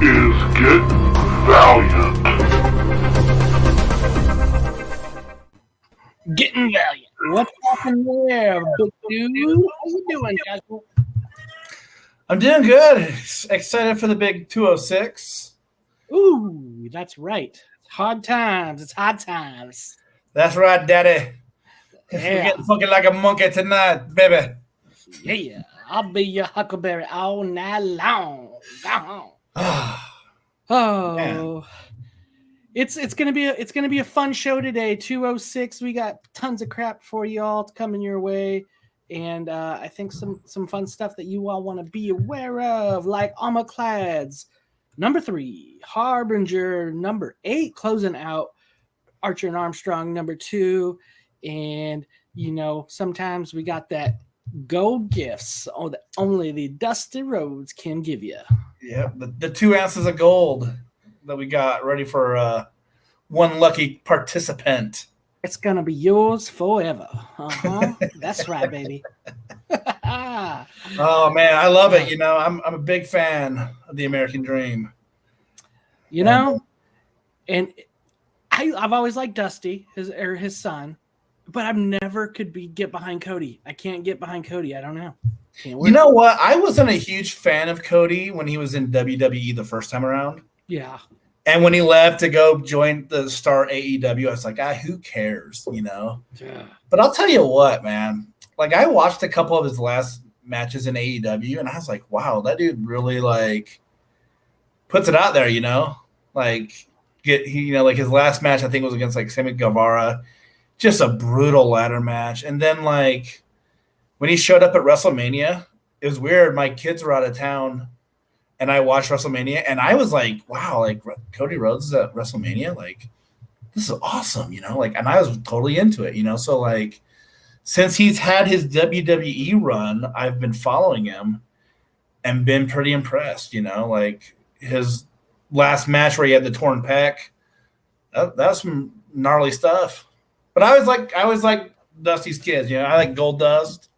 is Get Valiant. Getting Valiant. What's happening there, big dude? How you doing, Joshua? I'm doing good. Excited for the big 206. Ooh, that's right. It's hard times. It's hard times. That's right, Daddy. We're Yeah. getting fucking like a monkey tonight, baby. Yeah. I'll be your huckleberry all night long. Go on. Oh. Man. It's gonna be a fun show today. 206. We got tons of crap for y'all coming your way. And I think some fun stuff that you all want to be aware of, like Armorclads, number 3, Harbinger, number 8, closing out Archer and Armstrong, number 2. And, you know, sometimes we got that gold gifts that only the Dusty Roads can give you. Yep, the 2 ounces of gold that we got ready for one lucky participant. It's going to be yours forever. That's right, baby. Oh, man, I love it. You know, I'm a big fan of the American Dream. You know, and I've always liked Dusty, his son, but I've never get behind Cody. I can't get behind Cody. I don't know. You know what? I wasn't a huge fan of Cody when he was in WWE the first time around. Yeah. And when he left to go join the star AEW, I was like, who cares, you know? Yeah. But I'll tell you what, man. Like, I watched a couple of his last matches in AEW, and I was like, wow, that dude really, like, puts it out there, you know? Like, like his last match, I think, was against, like, Sammy Guevara. Just a brutal ladder match. And then, like, when he showed up at WrestleMania, it was weird. My kids were out of town. And I watched WrestleMania, and I was like, wow, like, Cody Rhodes is at WrestleMania? Like, this is awesome, you know? Like, and I was totally into it, you know? So, like, since he's had his WWE run, I've been following him and been pretty impressed, you know? Like, his last match where he had the torn pec, that was some gnarly stuff. But I was like Dusty's kids, you know? I like Goldust,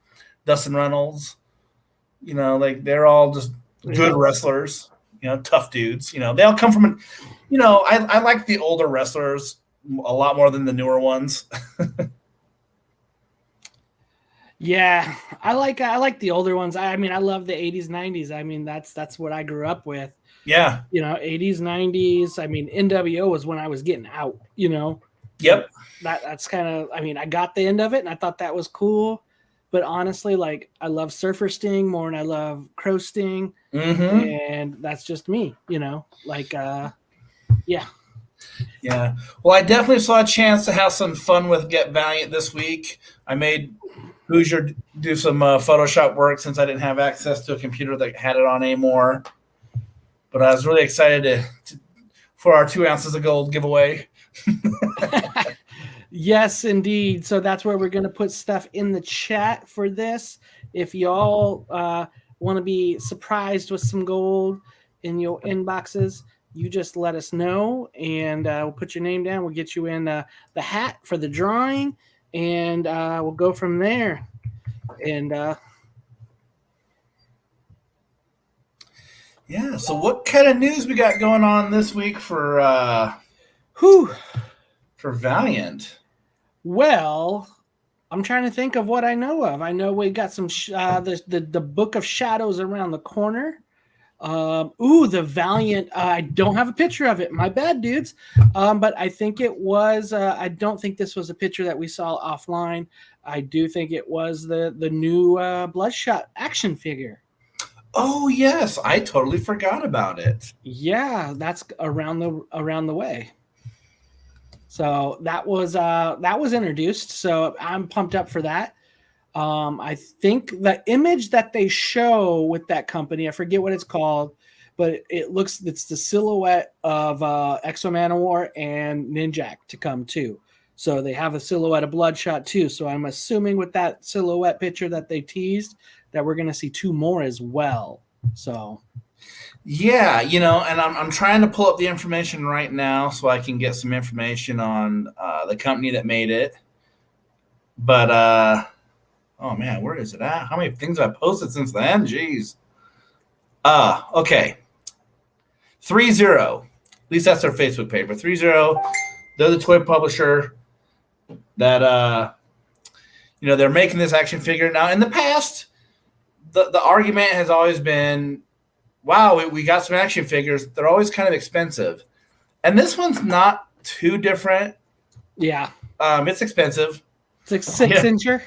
Dustin Reynolds, you know? Like, they're all just good wrestlers, you know, tough dudes. You know, they all come from, you know, I like the older wrestlers a lot more than the newer ones. Yeah, I like the older ones. I mean, I love the 80s, 90s. I mean, that's what I grew up with. Yeah. You know, 80s, 90s. I mean, NWO was when I was getting out, you know. Yep. That's kind of, I mean, I got the end of it and I thought that was cool. But honestly, like, I love Surfer Sting more than I love Crow Sting. Mm-hmm. And that's just me, you know, like, yeah. Yeah. Well, I definitely saw a chance to have some fun with Get Valiant this week. I made Hoosier do some Photoshop work since I didn't have access to a computer that had it on anymore. But I was really excited for our 2 ounces of gold giveaway. Yes, indeed. So that's where we're going to put stuff in the chat for this. If y'all want to be surprised with some gold in your inboxes, you just let us know, and we'll put your name down. We'll get you in the hat for the drawing, and we'll go from there. And yeah. So what kind of news we got going on this week for Valiant? Well, I'm trying to think of what I know of. I know we got some the Book of Shadows around the corner. The Valiant. I don't have a picture of it. My bad, dudes. But I think it was. I don't think this was a picture that we saw offline. I do think it was the new Bloodshot action figure. Oh yes, I totally forgot about it. Yeah, that's around the way. So that was introduced. So I'm pumped up for that. I think the image that they show with that company, I forget what it's called, but it's the silhouette of Exo Manowar and Ninjak to come too. So they have a silhouette of Bloodshot too. So I'm assuming with that silhouette picture that they teased that we're going to see 2 more as well. So yeah, you know, and I'm trying to pull up the information right now so I can get some information on the company that made it. But oh man, where is it at? How many things have I posted since then? Jeez. Okay. 30. At least that's their Facebook page. But 30, they're the toy publisher that they're making this action figure. Now, in the past, the argument has always been, wow, we got some action figures. They're always kind of expensive. And this one's not too different. Yeah. It's expensive. It's like 6-incher.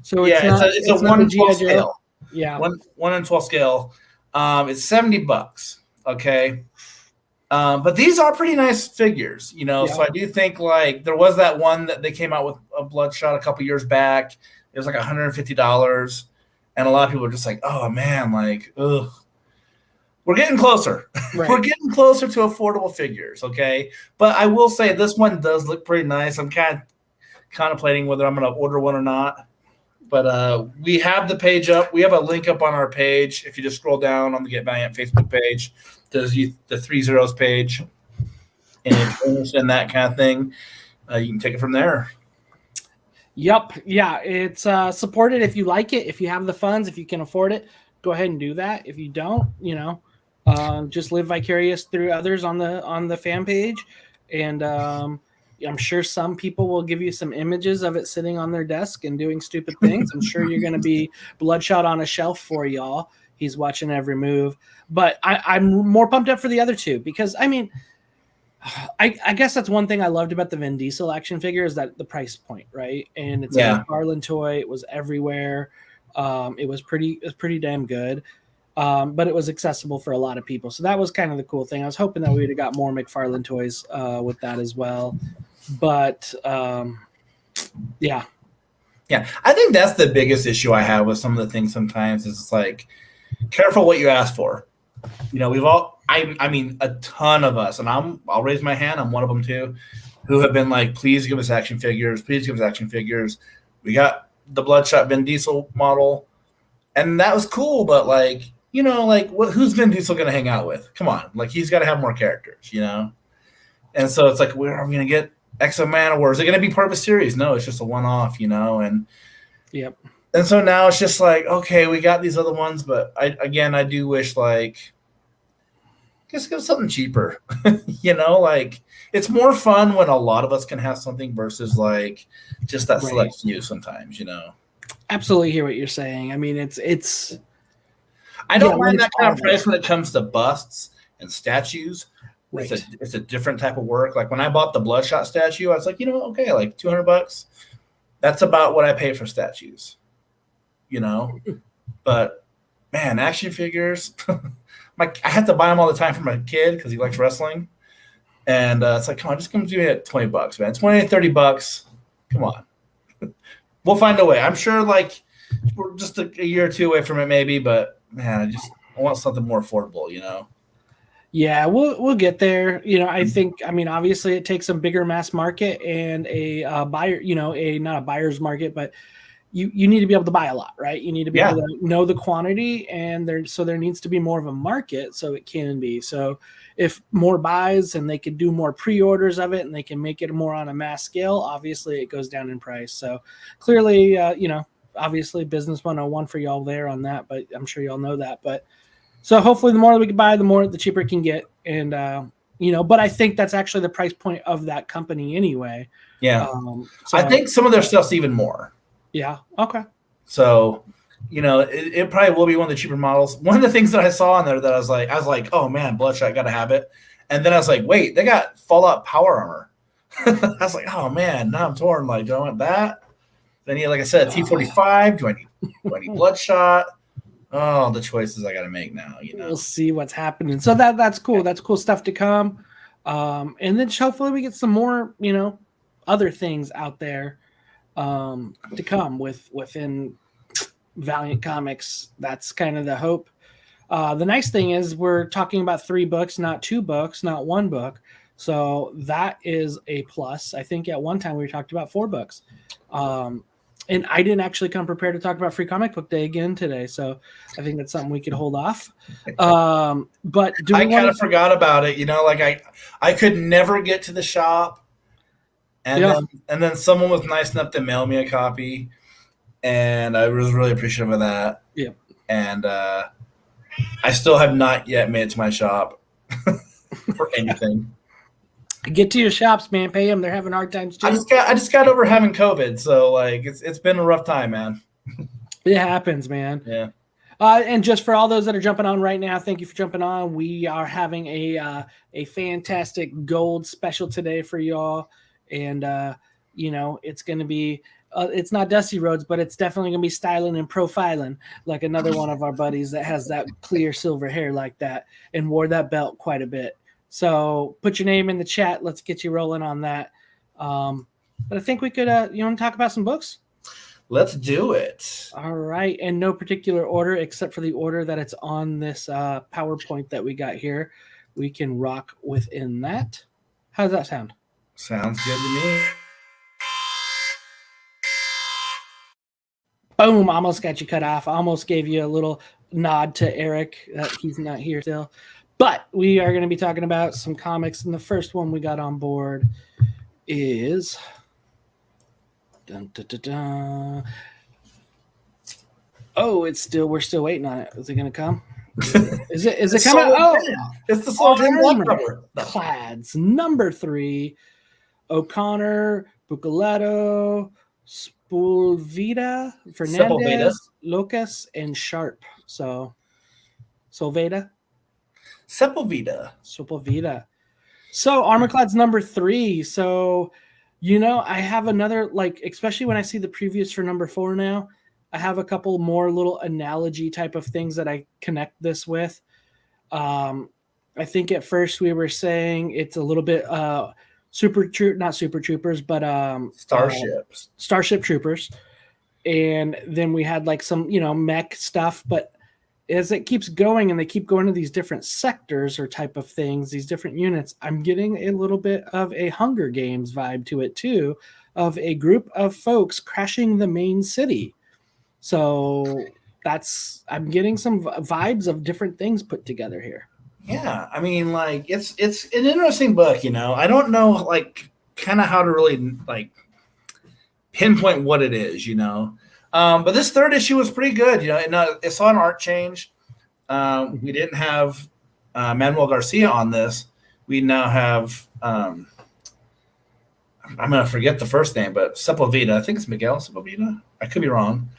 So it's a 1 in 12 scale. Yeah. 1 in 12 scale. It's $70. Okay. But these are pretty nice figures, So I do think like there was that one that they came out with a Bloodshot a couple years back. It was like $150. And a lot of people are just like, oh man, like, ugh. We're getting closer. Right. We're getting closer to affordable figures, okay? But I will say this one does look pretty nice. I'm kind of contemplating whether I'm going to order one or not. But we have the page up. We have a link up on our page. If you just scroll down on the Get Valiant Facebook page, there's the 30 page. And if you're interested in that kind of thing, you can take it from there. Yep. Yeah, it's supported if you like it. If you have the funds, if you can afford it, go ahead and do that. If you don't, just live vicarious through others on the fan page. And I'm sure some people will give you some images of it sitting on their desk and doing stupid things. I'm sure you're going to be Bloodshot on a shelf for y'all. He's watching every move. But I'm more pumped up for the other two because, I mean, I guess that's one thing I loved about the Vin Diesel action figure is that the price point, right? And it's a McFarlane toy. It was everywhere. It was pretty damn good. But it was accessible for a lot of people. So that was kind of the cool thing. I was hoping that we would have got more McFarlane toys with that as well. But yeah. I think that's the biggest issue I have with some of the things sometimes is it's like, careful what you ask for. We've all, I mean, a ton of us, and I'll raise my hand. I'm one of them too, who have been like, please give us action figures. Please give us action figures. We got the Bloodshot Vin Diesel model, and that was cool. But like, who's Vin Diesel going to hang out with? Come on, like he's got to have more characters, And so it's like, where are we going to get X amount of war? Is it going to be part of a series? No, it's just a one-off, And yep. And so now it's just like, okay, we got these other ones, but I do wish like, just give something cheaper, like it's more fun when a lot of us can have something versus like just that select few sometimes, Absolutely hear what you're saying. I mean, it's. I don't mind that kind of price when it comes to busts and statues. Right. It's a different type of work. Like when I bought the Bloodshot statue, I was like, okay, like $200. That's about what I pay for statues. But man, action figures, I have to buy them all the time for my kid because he likes wrestling. And it's like, come on, just come do it at $20, man. $20 to $30. Come on. We'll find a way. I'm sure like we're just a year or two away from it maybe, but man, I want something more affordable, Yeah, we'll get there. I think, obviously it takes some bigger mass market and a buyer, not a buyer's market, but you need to be able to buy a lot, right? You need to be able to know the quantity, and there needs to be more of a market so it can be. So if more buys and they can do more pre-orders of it and they can make it more on a mass scale, obviously it goes down in price. So clearly, obviously business 101 for y'all there on that, but I'm sure y'all know that. But so hopefully the more we can buy, the cheaper it can get. And, but I think that's actually the price point of that company anyway. Yeah. So I think some of their stuff's even more. Yeah. Okay. So, it probably will be one of the cheaper models. One of the things that I saw on there that I was like, oh man, Bloodshot, got to have it. And then I was like, wait, they got Fallout power armor. I was like, oh man, now I'm torn. Like, do I want that? Then like I said, T-45. Do I need Bloodshot? Oh, the choices I got to make now. We'll see what's happening. So that's cool. That's cool stuff to come. And then hopefully we get some more, other things out there to come within Valiant Comics. That's kind of the hope. The nice thing is we're talking about 3 books, not 2 books, not 1 book. So that is a plus. I think at one time we talked about 4 books. And I didn't actually come prepared to talk about Free Comic Book Day again today. So I think that's something we could hold off. But I kind of forgot about it. Like I could never get to the shop. And then someone was nice enough to mail me a copy. And I was really appreciative of that. Yeah. And I still have not yet made it to my shop. for anything. Get to your shops, man. Pay them. They're having hard times too. I just got over having COVID, so like it's been a rough time, man. It happens, man. Yeah. And just for all those that are jumping on right now, thank you for jumping on. We are having a fantastic gold special today for y'all, and it's going to be. It's not Dusty Rhodes, but it's definitely going to be styling and profiling like another one of our buddies that has that clear silver hair like that and wore that belt quite a bit. So put your name in the chat. Let's get you rolling on that. But I think we could, you want to talk about some books? Let's do it. All right. In no particular order, except for the order that it's on this PowerPoint that we got here. We can rock within that. How does that sound? Sounds good to me. Boom, almost got you cut off. Almost gave you a little nod to Eric that he's not here still. But we are going to be talking about some comics, and the first one we got on board is oh, we're still waiting on it. Is it going to come? Is it coming? Oh, it's the Soul Armorclads number 3. O'Connor, Bucoletto, Sepulveda, Fernandez, Locas, and Sharp. So Sepulveda. So Armorclads number 3. So, I have another, especially when I see the previews for number 4 now, I have a couple more little analogy type of things that I connect this with. I think at first we were saying it's a little bit not Super Troopers, but Starship Troopers. And then we had some, mech stuff, but as it keeps going and they keep going to these different sectors or type of things, these different units, I'm getting a little bit of a Hunger Games vibe to it too, of a group of folks crashing the main city. So I'm getting some vibes of different things put together here. Yeah, I mean, it's an interesting book, I don't know, kind of how to really, pinpoint what it is, But this third issue was pretty good, it saw an art change. We didn't have Manuel Garcia on this. We now have, I'm going to forget the first name, but Sepulveda. I think it's Miguel Sepulveda. I could be wrong.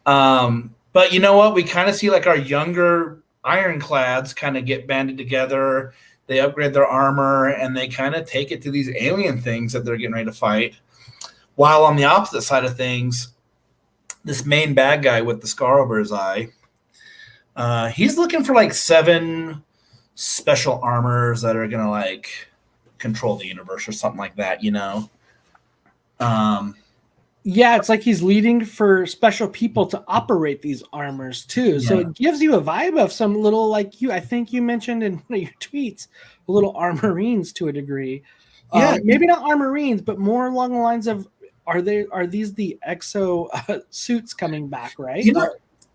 But you know what? We kind of see our younger Ironclads kind of get banded together. They upgrade their armor, and they kind of take it to these alien things that they're getting ready to fight. While on the opposite side of things, this main bad guy with the scar over his eye, he's looking for 7 special armors that are going to control the universe or something like that, Yeah, it's like he's leading for special people to operate these armors too. Yeah. So it gives you a vibe of some little, I think you mentioned in one of your tweets, little Armorines to a degree. Yeah, maybe not Armorines, but more along the lines of, are these the exo suits coming back, right?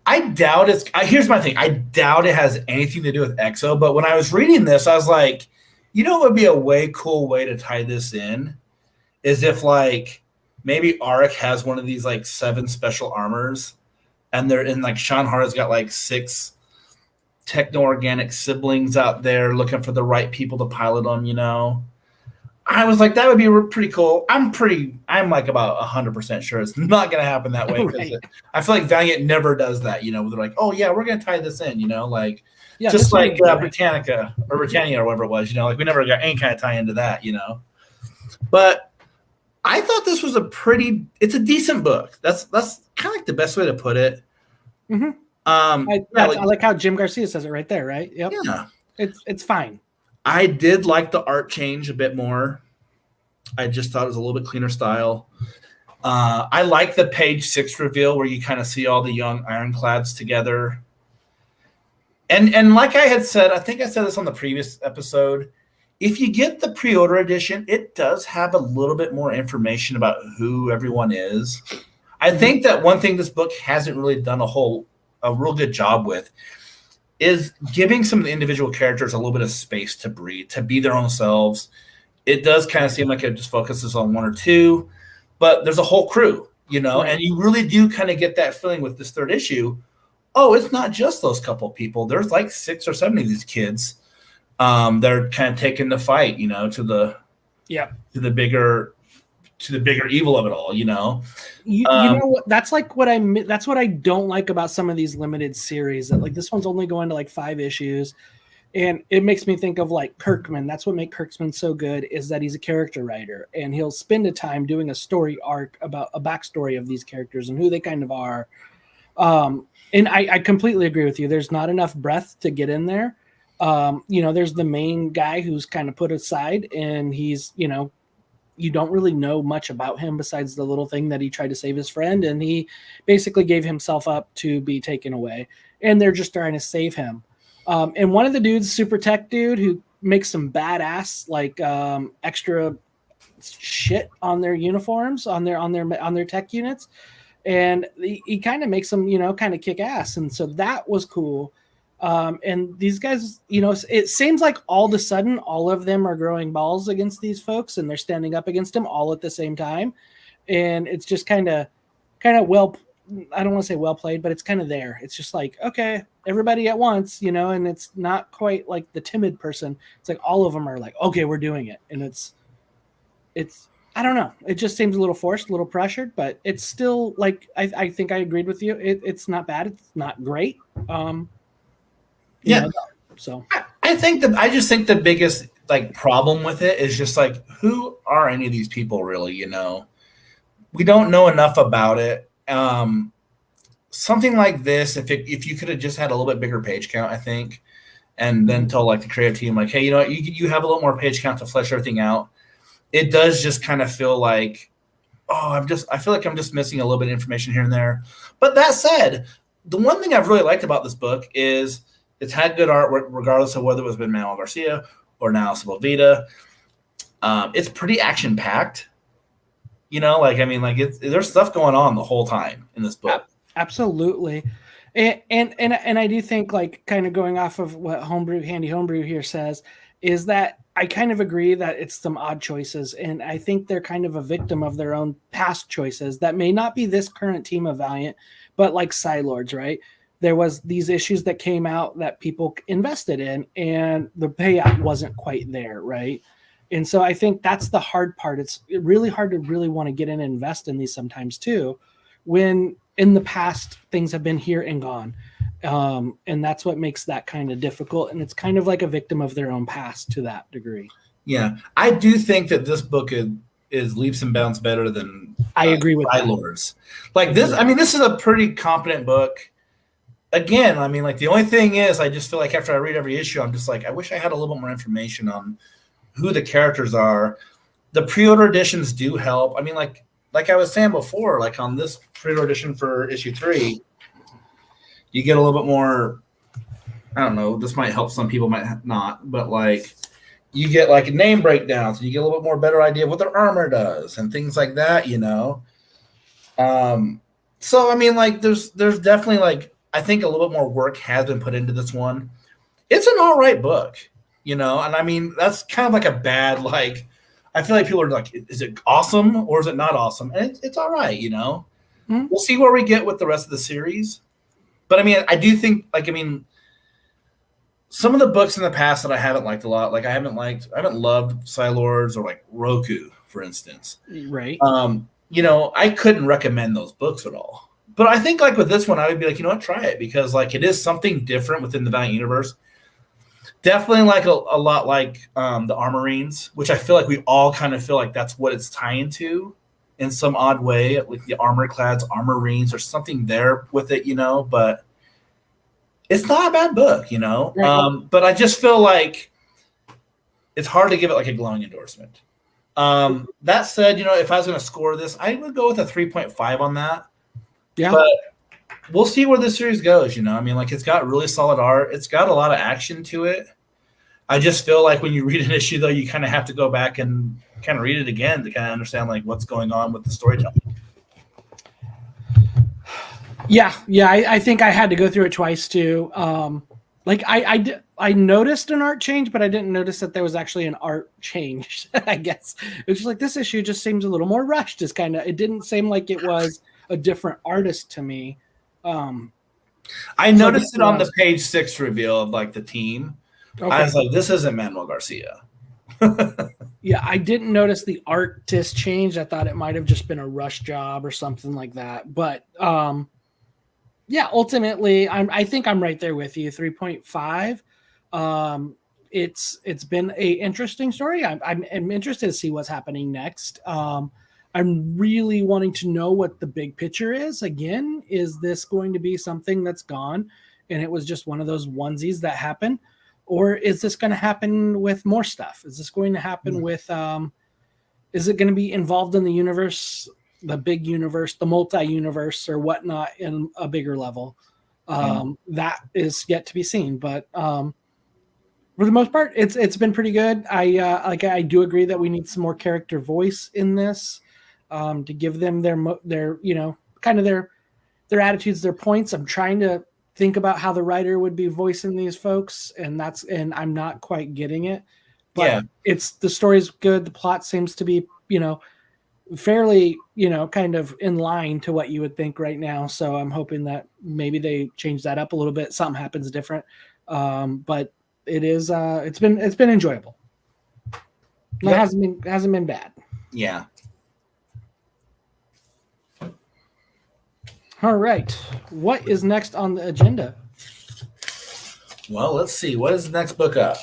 I doubt it's. Here's my thing. I doubt it has anything to do with exo. But when I was reading this, I was like, it would be a way cool way to tie this in, is if maybe Arik has one of these 7 special armors, and they're in Sean Hara's got 6 techno-organic siblings out there looking for the right people to pilot them. I was like, that would be pretty cool. I'm about 100% sure it's not going to happen that way. Right. I feel like Valiant never does that. They're like, oh yeah, we're going to tie this in. Just like Britannica or Britannia or whatever it was. We never got any kind of tie into that. But I thought this was it's a decent book. That's kind of the best way to put it. Mm-hmm. I like how Jim Garcia says it right there, right? Yep. Yeah. It's fine. I did like the art change a bit more. I just thought it was a little bit cleaner style. I like the page 6 reveal where you kind of see all the young Ironclads together. And like I had said, I think I said this on the previous episode, if you get the pre-order edition, it does have a little bit more information about who everyone is. I think that one thing this book hasn't really done a real good job with is giving some of the individual characters a little bit of space to breathe, to be their own selves. It does kind of seem like it just focuses on 1 or 2, but there's a whole crew, right. And you really do kind of get that feeling with this third issue. Oh, it's not just those couple people. There's 6 or 7 of these kids they're kind of taking the fight, to the bigger evil of it all, You know what? That's like that's what I don't like about some of these limited series. That like this one's only going to like 5 issues, and it makes me think of like Kirkman. That's what makes Kirkman so good, is that he's a character writer, and he'll spend a time doing a story arc about a backstory of these characters and who they kind of are. And I completely agree with you. There's not enough breadth to get in there. There's the main guy who's kind of put aside, and he's, you don't really know much about him besides the little thing that he tried to save his friend, and he basically gave himself up to be taken away, and they're just trying to save him. And one of the dudes, super tech dude, who makes some badass like extra shit on their uniforms, on their tech units, and he kind of makes them, kind of kick ass, and so that was cool. And these guys, it seems like all of a sudden all of them are growing balls against these folks, and they're standing up against them all at the same time, and it's just kind of well, I don't want to say well played, but it's kind of there. It's just like, okay, everybody at once, and it's not quite like the timid person. It's like all of them are like, okay, we're doing it, and it's I don't know. It just seems a little forced, a little pressured, but it's still like I think I agreed with you. It's not bad. It's not great. So I just think the biggest like problem with it is just like, who are any of these people really? We don't know enough about it. Something like this, if you could have just had a little bit bigger page count, I think, and then told like the creative team, like, hey, you have a little more page count to flesh everything out. It does just kind of feel like, I feel like I'm just missing a little bit of information here and there. But that said, the one thing I've really liked about this book is it's had good art, regardless of whether it was been Manuel Garcia or now Sepulveda. It's pretty action packed. There's stuff going on the whole time in this book. Absolutely. And I do think, like, kind of going off of what Handy Homebrew here says, is that I kind of agree that it's some odd choices, and I think they're kind of a victim of their own past choices that may not be this current team of Valiant, but like Psylords, right? There was these issues that came out that people invested in, and the payout wasn't quite there, right? And so I think that's the hard part. It's really hard to really want to get in and invest in these sometimes too, when in the past things have been here and gone. And that's what makes that kind of difficult. And it's kind of like a victim of their own past to that degree. Yeah. I do think that this book is leaps and bounds better than I agree with Lords. Like this, this is a pretty competent book. Again, the only thing is, I just feel like after I read every issue, I'm just like, I wish I had a little bit more information on who the characters are. The pre-order editions do help. Like I was saying before, like on this pre-order edition for issue 3, you get a little bit more, I don't know, this might help some people, might not, but like you get like name breakdowns, and you get a little bit more better idea of what their armor does and things like that, So there's definitely like, I think a little bit more work has been put into this one. It's an all right book, and that's kind of like a bad, like, I feel like people are like, is it awesome or is it not awesome? And it's all right, Mm-hmm. We'll see where we get with the rest of the series. But I do think, some of the books in the past that I haven't liked a lot, like I haven't loved Psylords or like Roku, for instance. Right. I couldn't recommend those books at all. But I think like with this one, I would be like, try it, because like it is something different within the Valiant universe. Definitely like a lot like the Armorines, which I feel like we all kind of feel like that's what it's tying to in some odd way, like the Armorclads, Armorines, or something there with it, but it's not a bad book, Right. But I just feel like it's hard to give it like a glowing endorsement. That said, if I was going to score this, I would go with a 3.5 on that. Yeah. But we'll see where this series goes, it's got really solid art. It's got a lot of action to it. I just feel like when you read an issue, though, you kind of have to go back and kind of read it again to kind of understand like what's going on with the storytelling. Yeah. I think I had to go through it twice too. I noticed an art change, but I didn't notice that there was actually an art change. I guess it was just like this issue just seems a little more rushed. It didn't seem like it was a different artist to me. I noticed it on the page 6 reveal of like the team, I was like, this isn't Manuel Garcia. Yeah, I didn't notice the artist change. I thought it might have just been a rush job or something like that. But yeah, ultimately, I think I'm right there with you. 3.5. It's been a interesting story. I'm interested to see what's happening next. I'm really wanting to know what the big picture is. Again, is this going to be something that's gone and it was just one of those onesies that happened? Or is this going to happen with more stuff? Is this going to happen with, is it going to be involved in the universe, the big universe, the multi-universe or whatnot in a bigger level? That is yet to be seen. But for the most part, it's been pretty good. I do agree that we need some more character voice in this to give them their kind of their attitudes, their points. I'm trying to think about how the writer would be voicing these folks, and I'm not quite getting it. But it's the story's good. The plot seems to be, fairly, kind of in line to what you would think right now. So I'm hoping that maybe they change that up a little bit. Something happens different. But it is it's been enjoyable. It hasn't been bad. Yeah. All right. What is next on the agenda? Well, let's see. What is the next book up?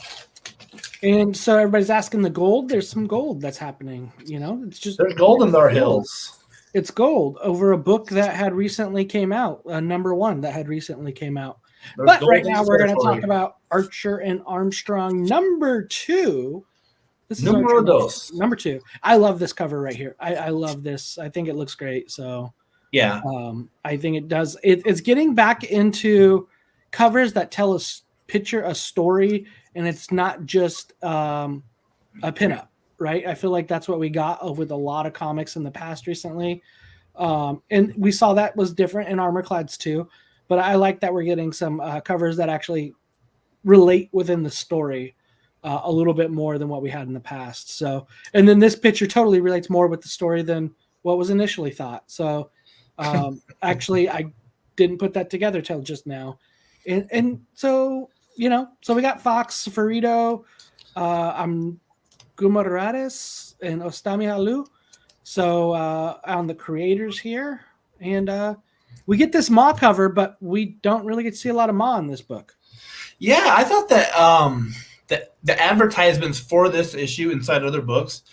And so everybody's asking the gold. There's some gold that's happening. It's just there's gold in our hills. It's gold over a book that had recently came out, number 1 that had recently came out. But right now we're going to talk about Archer and Armstrong number 2. This is number 2. I love this cover right here. I love this. I think it looks great. So yeah, I think it does. It's getting back into covers that tell a story, and it's not just a pinup, right? I feel like that's what we got with a lot of comics in the past recently. And we saw that was different in Armorclads too. But I like that we're getting some covers that actually relate within the story a little bit more than what we had in the past. So, and then this picture totally relates more with the story than what was initially thought. So, actually, I didn't put that together till just now. And so, so we got Fox, Ferrito, Gumarades, and Ostami Halu. So on the creators here. And we get this Ma cover, but we don't really get to see a lot of Ma in this book. Yeah, I thought that the advertisements for this issue inside other books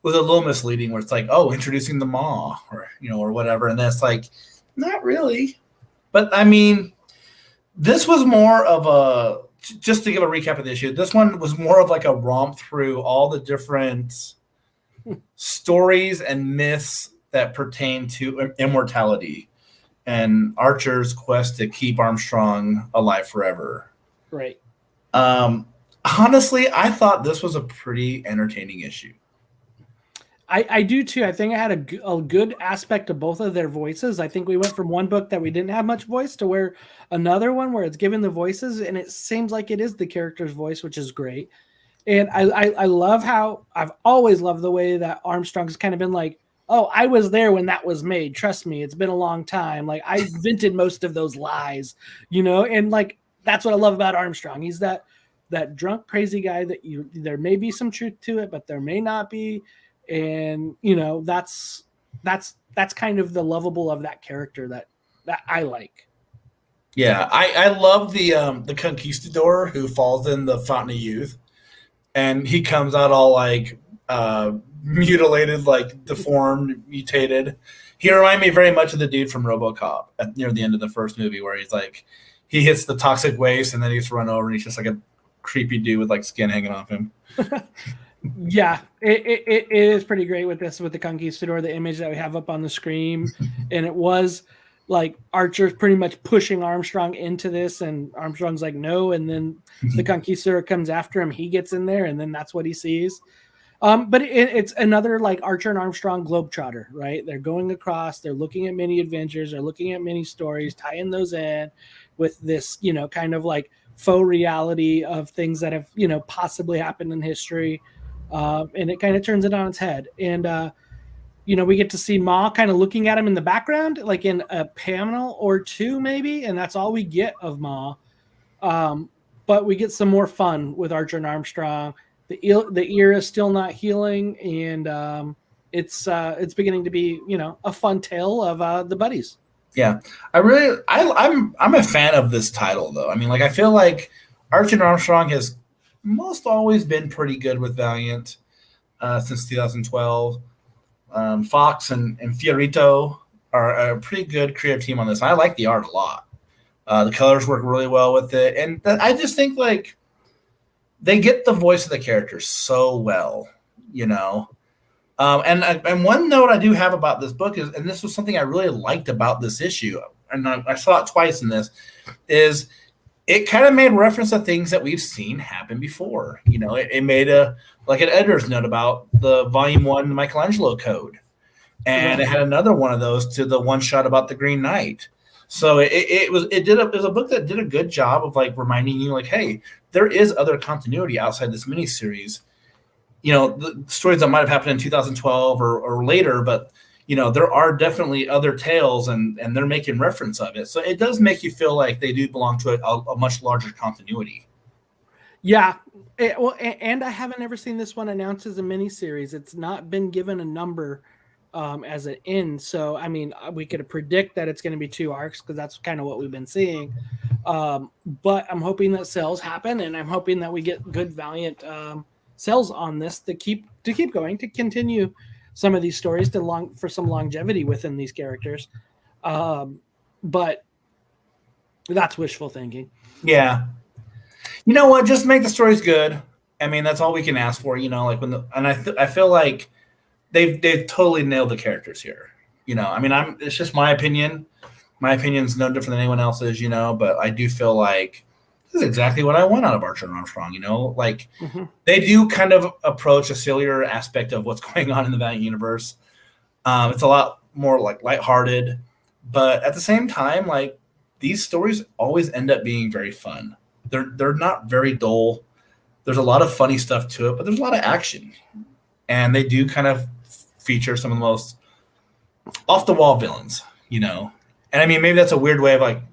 was a little misleading, where it's like, oh, introducing the Ma, or or whatever, and that's like, not really. But I mean, this was more of a, just to give a recap of the issue, this one was more of like a romp through all the different stories and myths that pertain to immortality and Archer's quest to keep Armstrong alive forever. Right. Honestly, I thought this was a pretty entertaining issue. I do too. I think it had a good aspect of both of their voices. I think we went from one book that we didn't have much voice to where another one where it's given the voices, and it seems like it is the character's voice, which is great. And I love how I've always loved the way that Armstrong's kind of been like, oh, I was there when that was made. Trust me, it's been a long time. Like, I invented most of those lies, and like, that's what I love about Armstrong. He's that drunk, crazy guy that there may be some truth to it, but there may not be. And, that's kind of the lovable of that character that I like. Yeah. I love the conquistador who falls in the Fountain of Youth, and he comes out all like, mutilated, like deformed, mutated. He reminded me very much of the dude from RoboCop near the end of the first movie, where he's like, he hits the toxic waste and then he's run over and he's just like a creepy dude with like skin hanging off him. Yeah, it is pretty great with the Conquistador, the image that we have up on the screen. And it was like Archer's pretty much pushing Armstrong into this, and Armstrong's like, no. And then the Conquistador comes after him. He gets in there, and then that's what he sees. But it's another like Archer and Armstrong globetrotter, right? They're going across, they're looking at many adventures, they're looking at many stories, tying those in with this, kind of like faux reality of things that have, possibly happened in history. And it kind of turns it on its head. And, we get to see Ma kind of looking at him in the background, like in a panel or two, maybe. And that's all we get of Ma. but we get some more fun with Archer and Armstrong. The ear is still not healing, and it's beginning to be, you know, a fun tale of the buddies. Yeah, I'm a fan of this title though. I mean, like I feel like Archer and Armstrong has most always been pretty good with Valiant since 2012. Fox and Fiorito are a pretty good creative team on this. I like the art a lot. The colors work really well with it, and I just think like they get the voice of the characters so well, you know. And one note I do have about this book is, and this was something I really liked about this issue, and I saw it twice in this, is it kind of made reference to things that we've seen happen before. You know, it made an editor's note about the Volume 1 Michelangelo Code, and it had another one of those to the one shot about the Green Knight. So it was a book that did a good job of like reminding you, like, hey, there is other continuity outside this miniseries. You know, the stories that might have happened in 2012 or later, but, you know, there are definitely other tales and they're making reference of it. So it does make you feel like they do belong to a much larger continuity. Yeah. And I haven't ever seen this one announced as a miniseries. It's not been given a number as an end. So, I mean, we could predict that it's going to be 2 arcs because that's kind of what we've been seeing. But I'm hoping that sales happen, and I'm hoping that we get good Valiant sales on this to keep going, to continue some of these stories for some longevity within these characters. But that's wishful thinking. Yeah. You know what? Just make the stories good. I mean, that's all we can ask for, you know, like I feel like they've totally nailed the characters here. You know, I mean, it's just my opinion. My opinion's no different than anyone else's, you know, but I do feel like this is exactly what I want out of Archer and Armstrong, you know? Like, they do kind of approach a sillier aspect of what's going on in the Valiant universe. It's a lot more, like, lighthearted. But at the same time, like, these stories always end up being very fun. They're not very dull. There's a lot of funny stuff to it, but there's a lot of action. And they do kind of feature some of the most off-the-wall villains, you know? And, I mean, maybe that's a weird way of, like,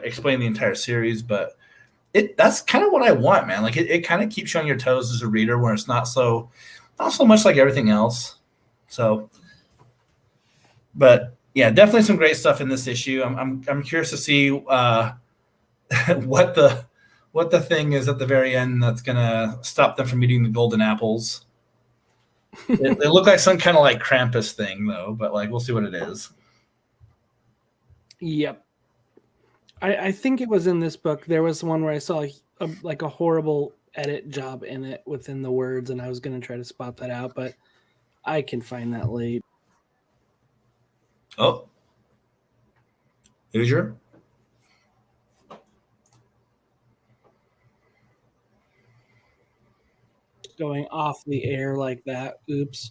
explaining the entire series, but that's kind of what I want, man. Like it kind of keeps you on your toes as a reader, where it's not so much like everything else. So, but yeah, definitely some great stuff in this issue. I'm curious to see what the thing is at the very end that's gonna stop them from eating the golden apples. It looked like some kind of like Krampus thing though, but like we'll see what it is. Yep. I think it was in this book. There was one where I saw a horrible edit job in it within the words, and I was going to try to spot that out, but I can find that later. Oh. Hoosier? Going off the air like that. Oops.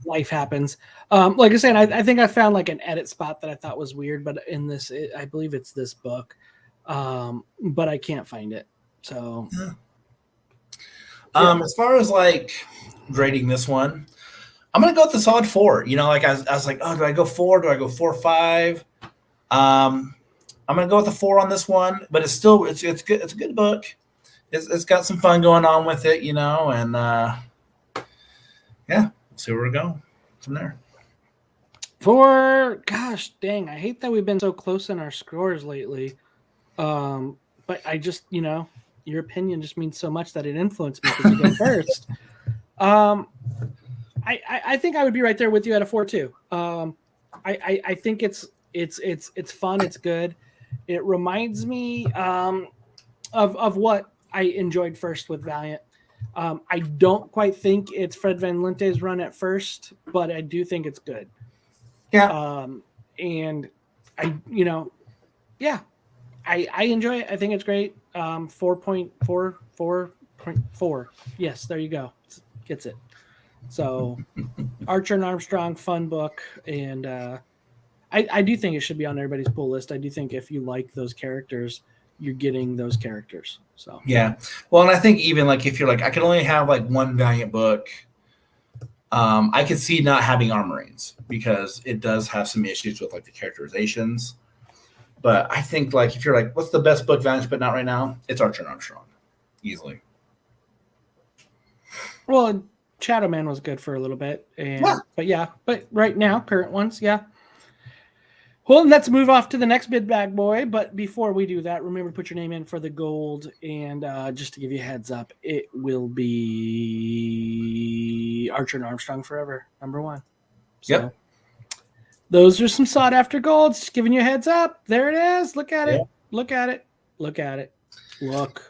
Life happens. Like I said, I think I found like an edit spot that I thought was weird, but in this, I believe it's this book, but I can't find it. So, as far as like grading this one, I'm gonna go with the solid 4. You know, like I was like, oh, do I go 4? Do I go 4 or 5? I'm gonna go with the 4 on this one, but it's good. It's a good book. It's got some fun going on with it, you know, and yeah. See where we're going from there. Gosh dang, I hate that we've been so close in our scores lately. But I just, you know, your opinion just means so much that it influenced me because you go first. I think I would be right there with you at a 4 too. I think it's fun, it's good. It reminds me of what I enjoyed first with Valiant. I don't quite think it's Fred Van Linte's run at first, but I do think it's good. Yeah. And I, you know, yeah, I enjoy it. I think it's great. 4.4. Yes, there you go. Gets it. So Archer and Armstrong, fun book. And I do think it should be on everybody's pull list. I do think if you like those characters, you're getting those characters. So yeah. Well, and I think even like if you're like, I can only have like one Valiant book, I could see not having Armorines because it does have some issues with like the characterizations. But I think like if you're like, what's the best book Valiant's putting out right now? It's Archer and Armstrong, easily. Well, Shadow Man was good for a little bit, but right now, current ones, yeah. Well, let's move off to the next bid bag boy. But before we do that, remember to put your name in for the gold. And just to give you a heads up, it will be Archer and Armstrong Forever, #1. So those are some sought after golds. Just giving you a heads up. There it is. Look at it. Look at it. Look at it. Look.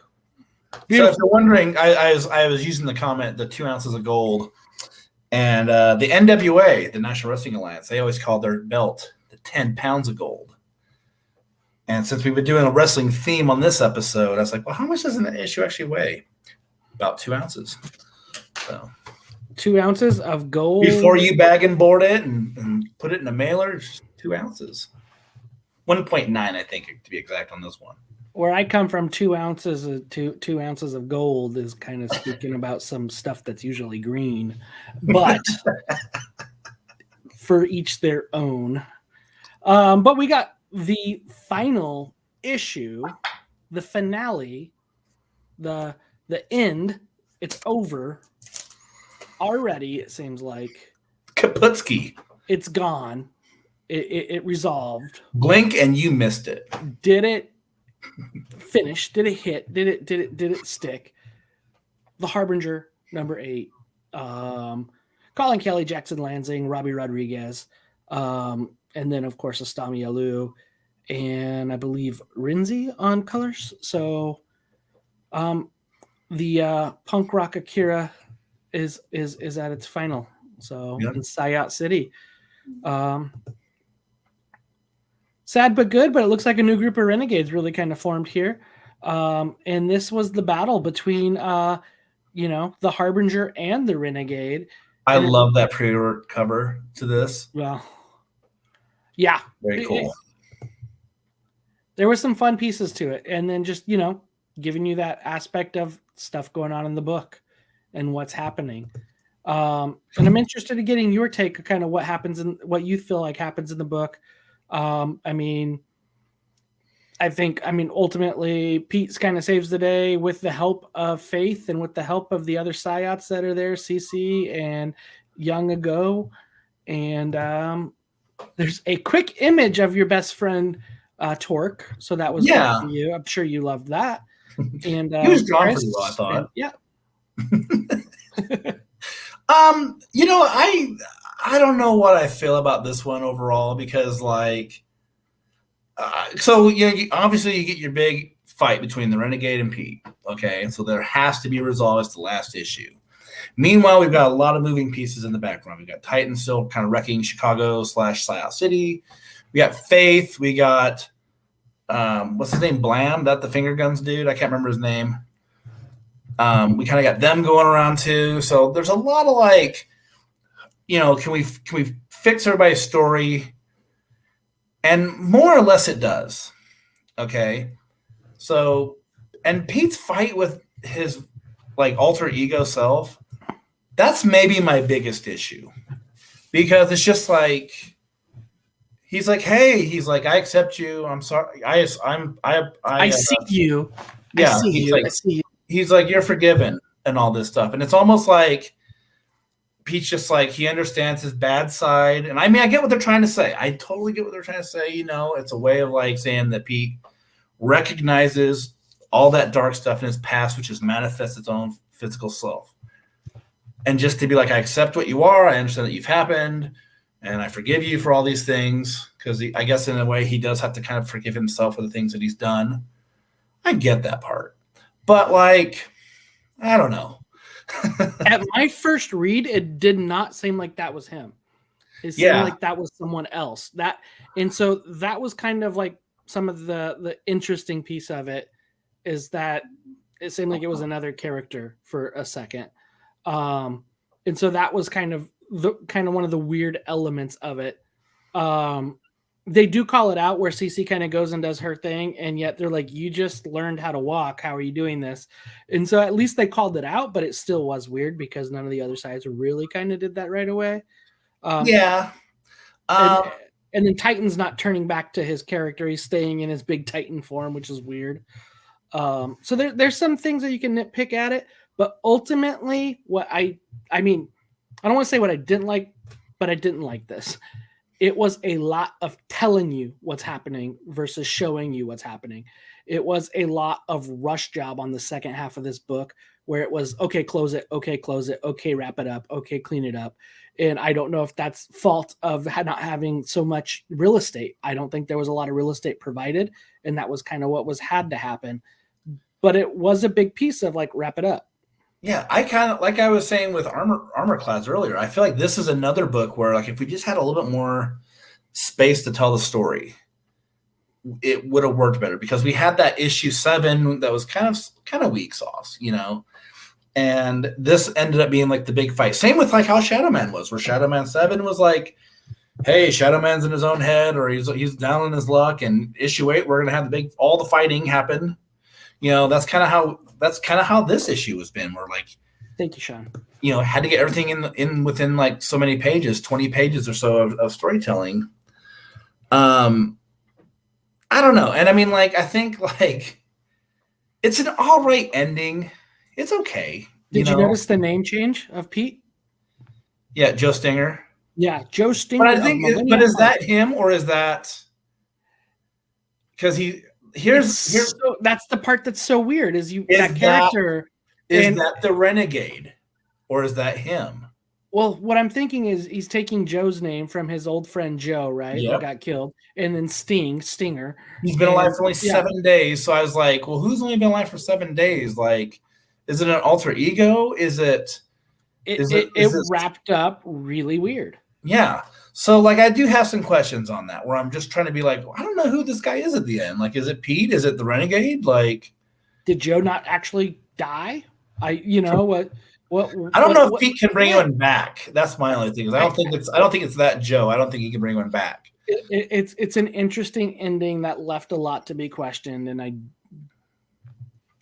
Beautiful. So if you're wondering, I was using the comment, the 2 ounces of gold. And the NWA, the National Wrestling Alliance, they always call their belt 10 pounds of gold. And since we've been doing a wrestling theme on this episode, I was like, well, how much does an issue actually weigh? About 2 ounces. So 2 ounces of gold. Before you bag and board it and put it in a mailer, it's 2 ounces. 1.9, I think, to be exact on this one. Where I come from, 2 ounces of 2 ounces of gold is kind of speaking about some stuff that's usually green. But for each their own. But we got the final issue, the finale, the end. It's over already. It seems like Kaputski. It's gone. It resolved. Blink and you missed it. Did it finish? Did it hit? Did it stick? The Harbinger #8. Collin, Kelly, Jackson, Lanzing, Robbi Rodriguez. And then, of course, Astami Alou and I believe Rinzi on colors. So the punk rock Akira is at its final. So in Psiot City. Sad but good, but it looks like a new group of Renegades really kind of formed here. And this was the battle between, the Harbinger and the Renegade. I love that pre-order cover to this. Well, yeah. Very cool. There were some fun pieces to it. And then just, giving you that aspect of stuff going on in the book and what's happening. And I'm interested in getting your take of kind of what happens and what you feel like happens in the book. Ultimately, Pete kind of saves the day with the help of Faith and with the help of the other Psiots that are there, CC and Young Ago. And there's a quick image of your best friend, Torque. So that was good for you. I'm sure you loved that. And he was drawn pretty well, I thought. I don't know what I feel about this one overall because, obviously you get your big fight between the Renegade and Pete. Okay, so there has to be resolved. It's the last issue. Meanwhile, we've got a lot of moving pieces in the background. We've got Titan still kind of wrecking Chicago/Psiot City. We got Faith. We got what's his name? Blam. That the finger guns dude. I can't remember his name. We kind of got them going around too. So there's a lot of can we fix everybody's story? And more or less it does. Okay. So, and Pete's fight with his alter ego self, that's maybe my biggest issue. Because it's just he's like, hey, he's like, I accept you. I'm sorry. I see you. Yeah. I see you. He's like, you're forgiven and all this stuff. And it's almost like Pete's just he understands his bad side. And I get what they're trying to say. I totally get what they're trying to say. It's a way of saying that Pete recognizes all that dark stuff in his past, which has manifested its own physical self. And just to be I accept what you are. I understand that you've happened and I forgive you for all these things. Because I guess in a way he does have to kind of forgive himself for the things that he's done. I get that part. But I don't know. At my first read, it did not seem like that was him. It seemed like that was someone else. So that was kind of some of the interesting piece of it is that it seemed like it was another character for a second. And so that was kind of one of the weird elements of it. They do call it out where CC kind of goes and does her thing. And yet they're like, you just learned how to walk. How are you doing this? And so at least they called it out, but it still was weird because none of the other sides really kind of did that right away. And And then Titan's not turning back to his character; he's staying in his big Titan form, which is weird. So there's some things that you can nitpick at it, but ultimately, I mean, I don't want to say what I didn't like, but I didn't like this. It was a lot of telling you what's happening versus showing you what's happening. It was a lot of rush job on the second half of this book where it was, okay, close it. Okay, wrap it up. Okay, clean it up. And I don't know if that's fault of not having so much real estate. I don't think there was a lot of real estate provided. And that was kind of what had to happen. But it was a big piece of like, wrap it up. Yeah, I kind of, like I was saying with Armorclads earlier, I feel like this is another book where, like, if we just had a little bit more space to tell the story, it would have worked better, because we had that issue 7 that was kind of weak sauce, you know, and this ended up being like the big fight. Same with like how Shadow Man was, where Shadow Man 7 was like, hey, Shadow Man's in his own head, or he's down on his luck, and issue 8 we're gonna have all the fighting happen. You know, that's kind of how this issue has been. Where, like, thank you, Sean. You know, had to get everything in within like so many pages, 20 pages or so of storytelling. I don't know, and I mean, like, I think like it's an all right ending. It's okay. Did you notice the name change of Pete? Yeah, Joe Stinger. Yeah, Joe Stinger. But I think, is that him, or is that because here's so, that's the part that's so weird is that character is that the Renegade, or is that him? Well, what I'm thinking is he's taking Joe's name from his old friend Joe, right? Yep. Who got killed, and then Stinger. He's been alive for only 7 days, so I was like, well, who's only been alive for 7 days? Like, is it an alter ego? Is it? It wrapped up really weird. Yeah. So, like, I do have some questions on that, where I'm just trying to be like, I don't know who this guy is at the end. Like, is it Pete? Is it the Renegade? Like, did Joe not actually die? I don't know if Pete can bring anyone back. That's my only thing. I don't think it's that Joe. I don't think he can bring one back. It's an interesting ending that left a lot to be questioned, and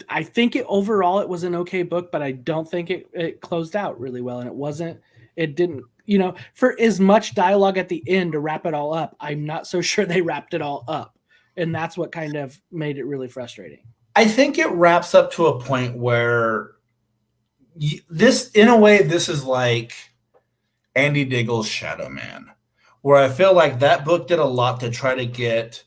I think it was an okay book, but I don't think it closed out really well, and it didn't, you know, for as much dialogue at the end to wrap it all up, I'm not so sure they wrapped it all up, and that's what kind of made it really frustrating. I think it wraps up to a point where this is like Andy Diggle's Shadow Man, where I feel like that book did a lot to try to get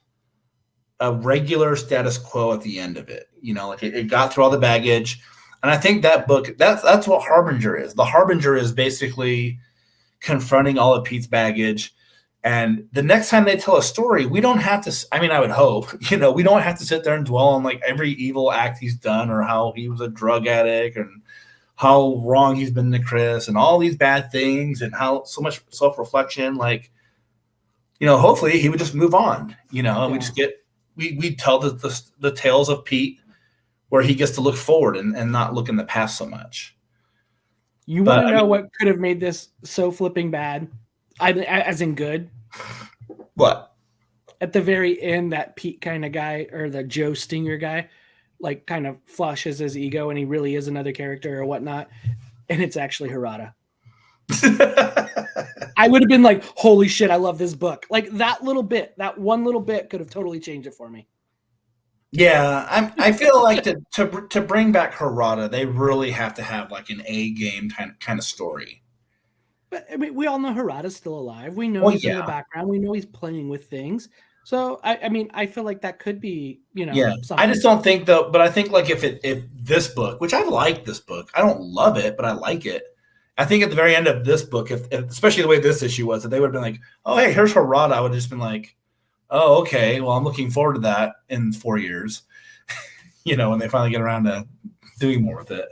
a regular status quo at the end of it. You know, like it got through all the baggage. And I think that book, that's what Harbinger is. The Harbinger is basically confronting all of Pete's baggage. And the next time they tell a story, we don't have to, I mean, I would hope, you know, we don't have to sit there and dwell on like every evil act he's done, or how he was a drug addict, and how wrong he's been to Chris, and all these bad things, and how so much self-reflection. Like, you know, hopefully he would just move on, you know, and we just we tell the tales of Pete where he gets to look forward and not look in the past so much. You want to know what could have made this so flipping bad? As in good? What? At the very end, that Pete kind of guy, or the Joe Stinger guy, like kind of flushes his ego, and he really is another character or whatnot, and it's actually Harada. I would have been like, holy shit, I love this book. Like that one little bit could have totally changed it for me. Yeah, I feel like to bring back Harada, they really have to have like an A game kind of story. But I mean, we all know Harada's still alive. We know he's in the background. We know he's playing with things. So I mean, I feel like that could be, you know. Yeah, I just don't think though. But I think like if this book, which I like this book, I don't love it, but I like it. I think at the very end of this book, if especially the way this issue was, that they would have been like, oh, hey, here's Harada, I would have just been like, oh, okay, well, I'm looking forward to that in 4 years, you know, when they finally get around to doing more with it.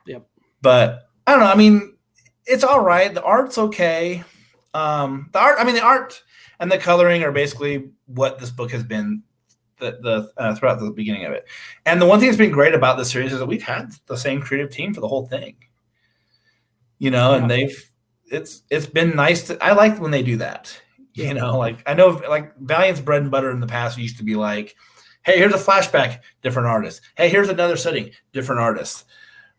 Yep. But I don't know. I mean, it's all right. The art's okay. The art and the coloring are basically what this book has been throughout the beginning of it. And the one thing that's been great about this series is that we've had the same creative team for the whole thing. You know, and it's been nice I like when they do that. You know, like I know like Valiant's bread and butter in the past used to be like, hey, here's a flashback, different artist. Hey, here's another setting, different artist.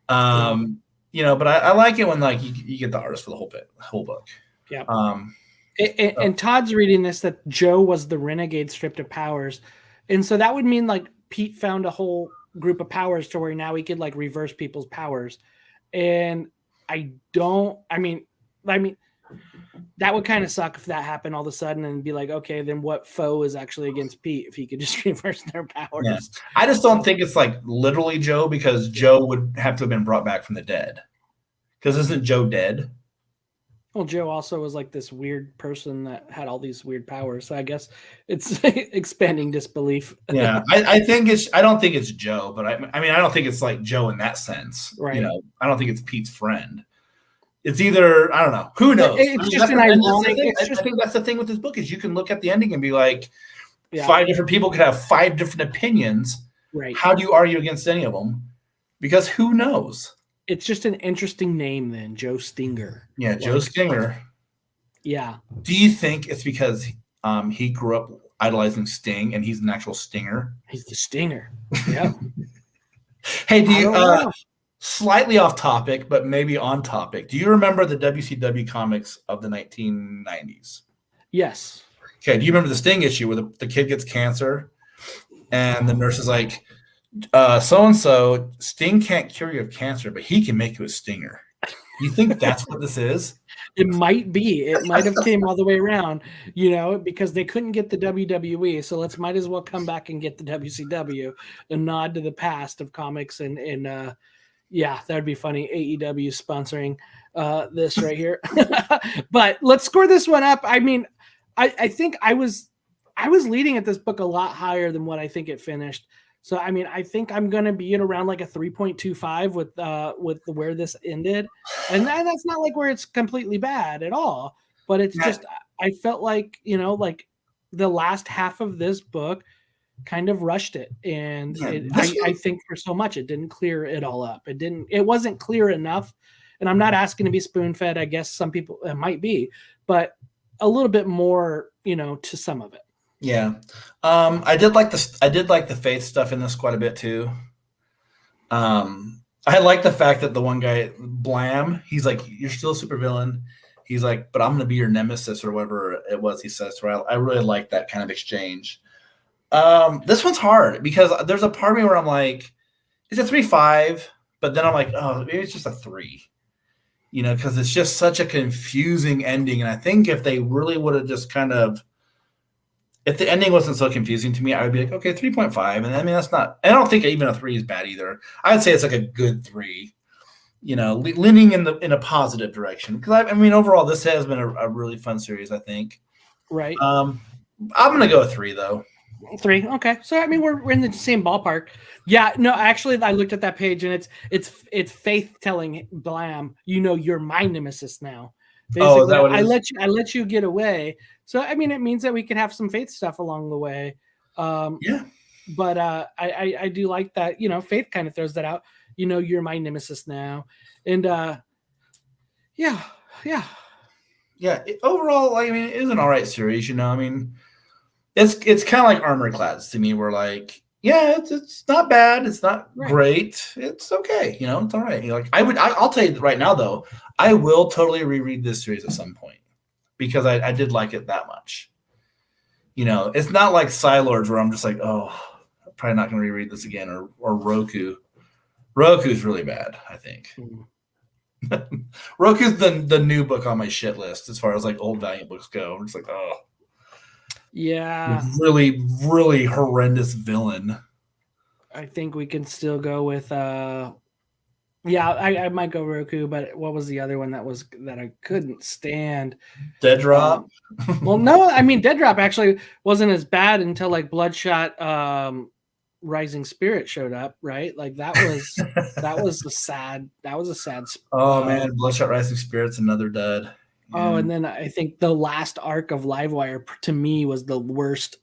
You know, but I like it when like you get the artist for the whole book. Yeah. And Todd's reading this that Joe was the renegade stripped of powers, and so that would mean like Pete found a whole group of powers to where now he could like reverse people's powers, and I mean that would kind of suck if that happened all of a sudden and be like, okay, then what foe is actually against Pete if he could just reverse their powers? Yeah. I just don't think it's like literally Joe, because Joe would have to have been brought back from the dead. Because isn't Joe dead? Well, Joe also was like this weird person that had all these weird powers. So I guess it's expanding disbelief. Yeah, I don't think it's Joe, but I mean, I don't think it's like Joe in that sense. Right. You know, I don't think it's Pete's friend. It's either, I don't know. Who knows? It's just an ironic. I think that's the thing with this book is you can look at the ending and be like, Yeah. 5 different people could have 5 different opinions. Right. How do you argue against any of them? Because who knows? It's just an interesting name then, Joe Stinger. Yeah, Joe Stinger. Yeah. Do you think it's because he grew up idolizing Sting and he's an actual Stinger? He's the Stinger. Yeah. Hey, do you know. slightly off topic, but maybe on topic? Do you remember the WCW comics of the 1990s? Yes. Okay, do you remember the Sting issue where the kid gets cancer and the nurse is like, so-and-so, Sting can't cure you of cancer, but he can make you a Stinger. You think that's what this is? It might be. It might have came all the way around, because they couldn't get the WWE. So might as well come back and get the WCW, a nod to the past of comics. And yeah, that would be funny. AEW sponsoring this right here. But let's score this one up. I mean, I think I was leading at this book a lot higher than what I think it finished. So, I mean, I think I'm going to be at around like a 3.25 with where this ended. And that's not like where it's completely bad at all. But it's just, I felt like, like the last half of this book kind of rushed it. And I think for so much, it didn't clear it all up. It wasn't clear enough. And I'm not asking to be spoon fed. I guess some people it might be, but a little bit more, to some of it. Yeah. I did like the faith stuff in this quite a bit too. I like the fact that the one guy, Blam, he's like, you're still a supervillain. He's like, but I'm going to be your nemesis or whatever it was he says. So I really like that kind of exchange. This one's hard because there's a part of me where I'm like, it's a 3.5, but then I'm like, oh, maybe it's just a 3. Because it's just such a confusing ending. And I think if they really would have just if the ending wasn't so confusing to me, I would be like, okay, 3.5. And I mean, that's not, I don't think even a 3 is bad either. I would say it's like a good 3, leaning in a positive direction. Because I mean, overall, this has been a really fun series, I think. Right. I'm going to go 3 though. 3. Okay. So, I mean, we're in the same ballpark. Yeah. No, actually, I looked at that page and it's Faith telling Blam, you're my nemesis now. Basically, is that what it is? I let you get away. So, I mean, it means that we can have some Faith stuff along the way. Yeah. But I do like that, Faith kind of throws that out. You're my nemesis now. And yeah. Overall, I mean, it is an all right series, I mean, it's kind of like Armorclads to me. We're like, yeah, it's not bad. It's not great. It's okay. It's all right. I'll tell you right now though, I will totally reread this series at some point because I did like it that much. It's not like Psylords where I'm just like, oh, I'm probably not going to reread this again, or Roku. Roku's really bad, I think. Roku's the new book on my shit list as far as like old Valiant books go. I'm just like, oh. Yeah. Really, really horrendous villain. I think we can still go with I might go Roku, but what was the other one that I couldn't stand? Dead Drop. Well, no, I mean Dead Drop actually wasn't as bad until like Bloodshot Rising Spirit showed up, right? Like that was a sad Oh man, Bloodshot Rising Spirit's another dud. Oh, and then I think the last arc of Livewire to me was the worst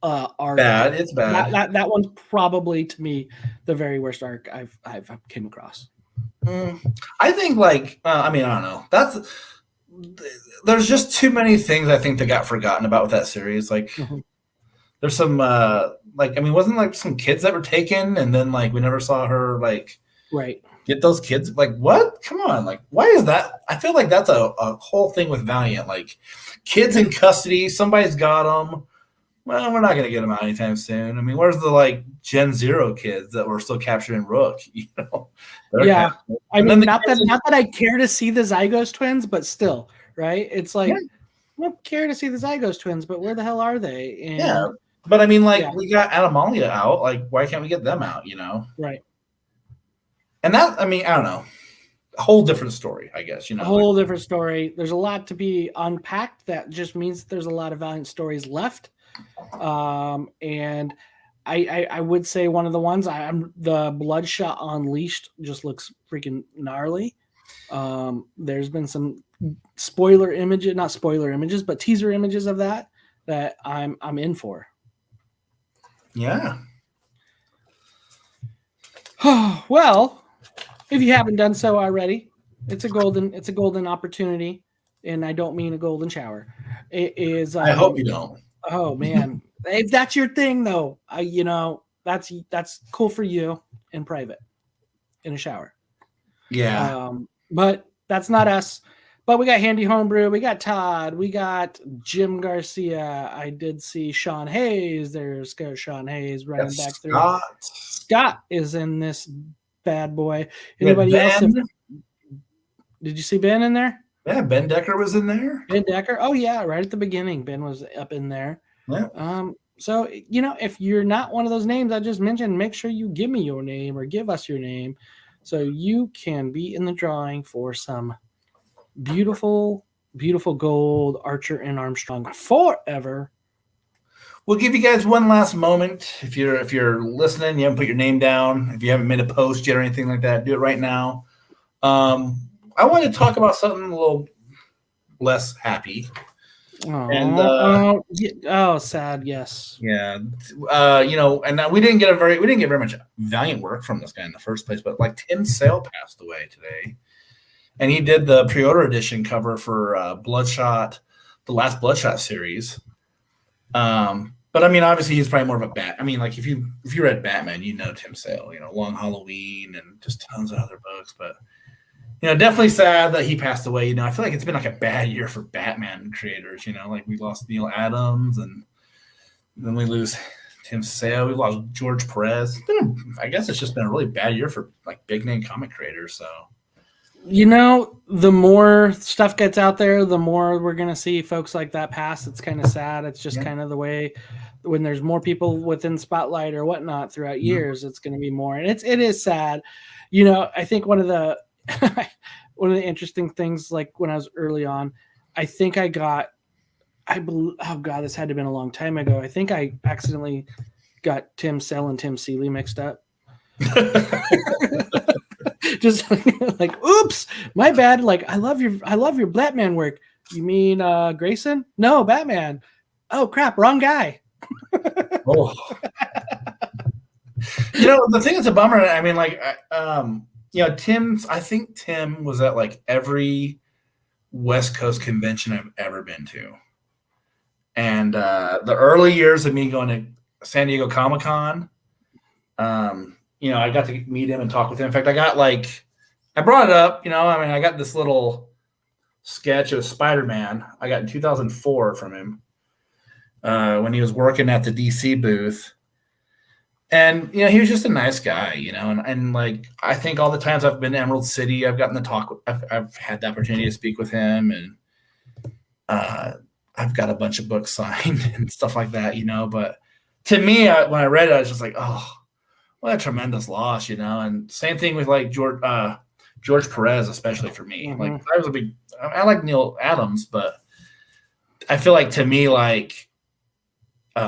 arc. Bad, it's bad. That one's probably to me the very worst arc I've came across. I think I don't know. There's just too many things I think that got forgotten about with that series. There's some wasn't some kids that were taken and then we never saw her right. get those kids. Like, what? Come on. Like, why is that? I feel like that's a whole thing with Valiant. Like, kids in custody, somebody's got them. Well, we're not going to get them out anytime soon. I mean, where's the like Gen Zero kids that were still capturing Rook? You know? Yeah, I mean, not that I care to see the Zygos twins, but still, right? It's like, I don't care to see the Zygos twins, but where the hell are they? And, yeah, but I mean, like, we got Animalia out. Like, why can't we get them out? You know, right? And that, I mean, I don't know, a whole different story, I guess. You know, a whole different story. There's a lot to be unpacked. That just means there's a lot of Valiant stories left. And I would say one of the ones I'm the Bloodshot Unleashed just looks freaking gnarly. There's been some not spoiler images, but teaser images of that I'm in for. Yeah. Well, if you haven't done so already, it's a golden opportunity, and I don't mean a golden shower. It is. I hope you don't. Oh man, if that's your thing, though, that's cool for you in private, in a shower. Yeah. But that's not us. But we got Handy Homebrew, we got Todd, we got Jim Garcia. I did see Sean Hayes. There's Sean Hayes running back through. Scott is in this bad boy. Anybody else? Did you see Ben in there? Yeah, Ben Decker was in there. Ben Decker. Oh yeah, right at the beginning, Ben was up in there. Yeah. So if you're not one of those names I just mentioned, make sure you give me your name or give us your name, so you can be in the drawing for some beautiful, beautiful gold Archer and Armstrong forever. We'll give you guys one last moment. If you're listening, you haven't put your name down. If you haven't made a post yet or anything like that, do it right now. I want to talk about something a little less happy. Sad. Yes. Yeah. And we didn't get very much Valiant work from this guy in the first place, but like Tim Sale passed away today, and he did the pre-order edition cover for Bloodshot, the last Bloodshot series. But I mean, obviously he's probably more of a I mean, like if you read Batman, you know Tim Sale, Long Halloween and just tons of other books, but definitely sad that he passed away. I feel like it's been like a bad year for Batman creators. Like we lost Neil Adams, and then we lose Tim Sale. We lost George Perez. I guess it's just been a really bad year for like big name comic creators. So, the more stuff gets out there, the more we're gonna see folks like that pass. It's kind of sad. It's just kind of the way when there's more people within spotlight or whatnot throughout years, it's going to be more, and it is sad. I think one of the interesting things, like when I was early on, I think this had to have been a long time ago. I think I accidentally got Tim Sale and Tim Seeley mixed up. Just like, oops, my bad. Like, I love your Batman work. You mean Grayson? No, Batman. Oh crap, wrong guy. Oh. The thing that's a bummer. I mean, like, I think Tim was at like every West Coast convention I've ever been to. And the early years of me going to San Diego Comic-Con, I got to meet him and talk with him. In fact, I brought it up, I got this little sketch of Spider-Man I got in 2004 from him when he was working at the DC booth. And, he was just a nice guy, and like, I think all the times I've been to Emerald City, I've gotten to talk, I've had the opportunity to speak with him, and I've got a bunch of books signed and stuff like that, but to me, when I read it, I was just like, oh, what a tremendous loss, and same thing with like George Perez, especially for me. Mm-hmm. Like I like Neil Adams, but I feel like to me, like,